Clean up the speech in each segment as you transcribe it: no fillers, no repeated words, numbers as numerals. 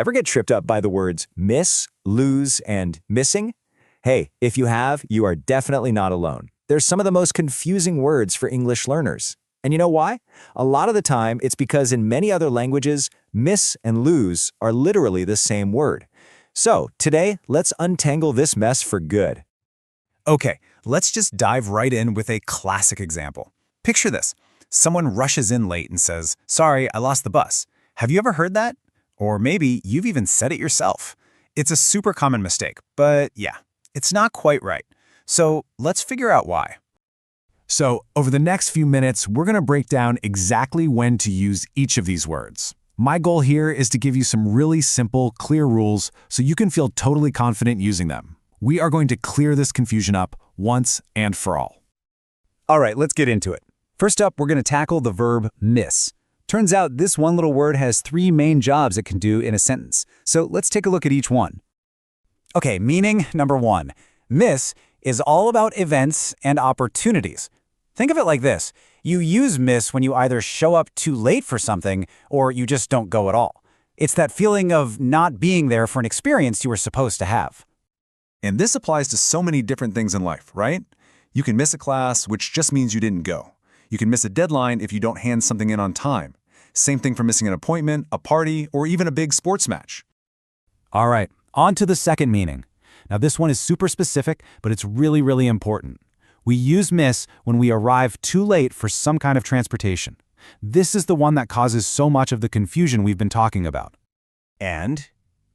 Ever get tripped up by the words miss, lose, and missing? Hey, if you have, you are definitely not alone. They're some of the most confusing words for English learners. And you know why? A lot of the time, it's because in many other languages, miss and lose are literally the same word. So, today, let's untangle this mess for good. Okay, let's just dive right in with a classic example. Picture this. Someone rushes in late and says, "Sorry, I lost the bus." Have you ever heard that? Or maybe you've even said it yourself. It's a super common mistake, but yeah, it's not quite right. So let's figure out why. So over the next few minutes, we're going to break down exactly when to use each of these words. My goal here is to give you some really simple, clear rules so you can feel totally confident using them. We are going to clear this confusion up once and for all. All right, let's get into it. First up, we're going to tackle the verb miss. Turns out this one little word has 3 main jobs it can do in a sentence. So let's take a look at each one. Okay, meaning number 1. Miss is all about events and opportunities. Think of it like this. You use miss when you either show up too late for something or you just don't go at all. It's that feeling of not being there for an experience you were supposed to have. And this applies to so many different things in life, right? You can miss a class, which just means you didn't go. You can miss a deadline if you don't hand something in on time. Same thing for missing an appointment, a party, or even a big sports match. All right, on to the second meaning. Now this one is super specific, but it's really, really important. We use miss when we arrive too late for some kind of transportation. This is the one that causes so much of the confusion we've been talking about. And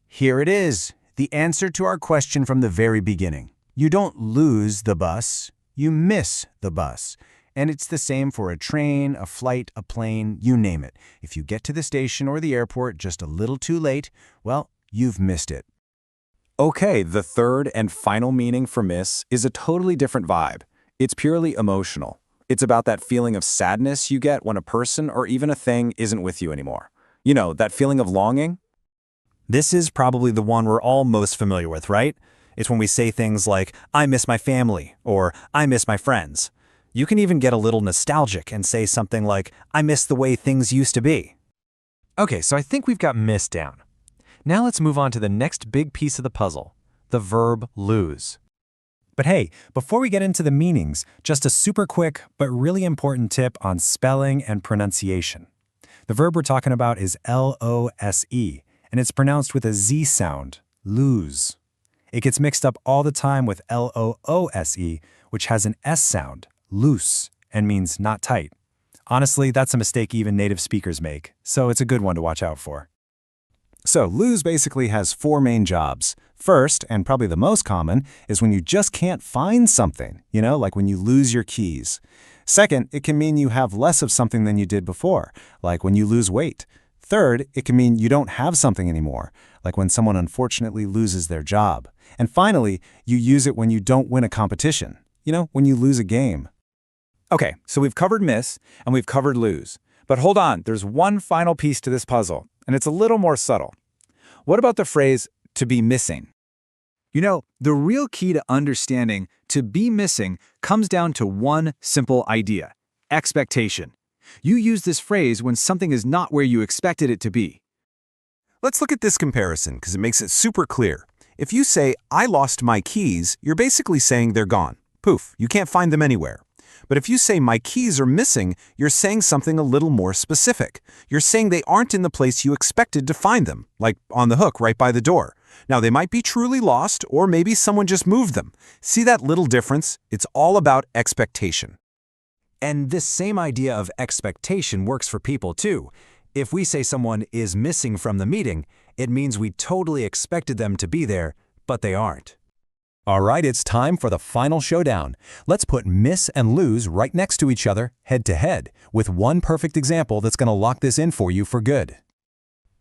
here it is, the answer to our question from the very beginning. You don't lose the bus, you miss the bus. And it's the same for a train, a flight, a plane, you name it. If you get to the station or the airport just a little too late, well, you've missed it. Okay, the third and final meaning for miss is a totally different vibe. It's purely emotional. It's about that feeling of sadness you get when a person or even a thing isn't with you anymore. You know, that feeling of longing? This is probably the one we're all most familiar with, right? It's when we say things like, "I miss my family," or "I miss my friends." You can even get a little nostalgic and say something like, "I miss the way things used to be." Okay, so I think we've got miss down. Now let's move on to the next big piece of the puzzle, the verb lose. But hey, before we get into the meanings, just a super quick but really important tip on spelling and pronunciation. The verb we're talking about is L-O-S-E, and it's pronounced with a Z sound, lose. It gets mixed up all the time with L-O-O-S-E, which has an S sound, loose, and means not tight. Honestly, that's a mistake even native speakers make, so it's a good one to watch out for. So lose basically has 4 main jobs. First, and probably the most common, is when you just can't find something, like when you lose your keys. Second, it can mean you have less of something than you did before, like when you lose weight. Third, it can mean you don't have something anymore, like when someone unfortunately loses their job. And finally, you use it when you don't win a competition, when you lose a game. Okay, so we've covered miss and we've covered lose. But hold on, there's one final piece to this puzzle, and it's a little more subtle. What about the phrase, to be missing? The real key to understanding to be missing comes down to one simple idea, expectation. You use this phrase when something is not where you expected it to be. Let's look at this comparison because it makes it super clear. If you say, "I lost my keys," you're basically saying they're gone. Poof, you can't find them anywhere. But if you say, "My keys are missing," you're saying something a little more specific. You're saying they aren't in the place you expected to find them, like on the hook right by the door. Now, they might be truly lost, or maybe someone just moved them. See that little difference? It's all about expectation. And this same idea of expectation works for people too. If we say someone is missing from the meeting, it means we totally expected them to be there, but they aren't. All right, it's time for the final showdown. Let's put miss and lose right next to each other, head to head, with one perfect example that's going to lock this in for you for good.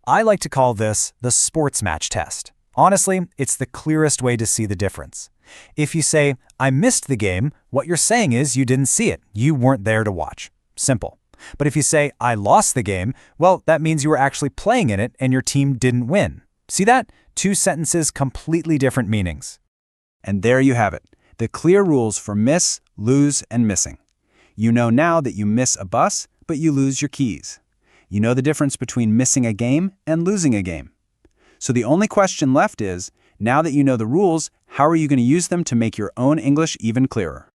I like to call this the sports match test. Honestly, it's the clearest way to see the difference. If you say, "I missed the game," what you're saying is you didn't see it. You weren't there to watch. Simple. But if you say, "I lost the game," well, that means you were actually playing in it and your team didn't win. See that? 2 sentences, completely different meanings. And there you have it, the clear rules for miss, lose, and missing. You know now that you miss a bus, but you lose your keys. You know the difference between missing a game and losing a game. So the only question left is, now that you know the rules, how are you going to use them to make your own English even clearer?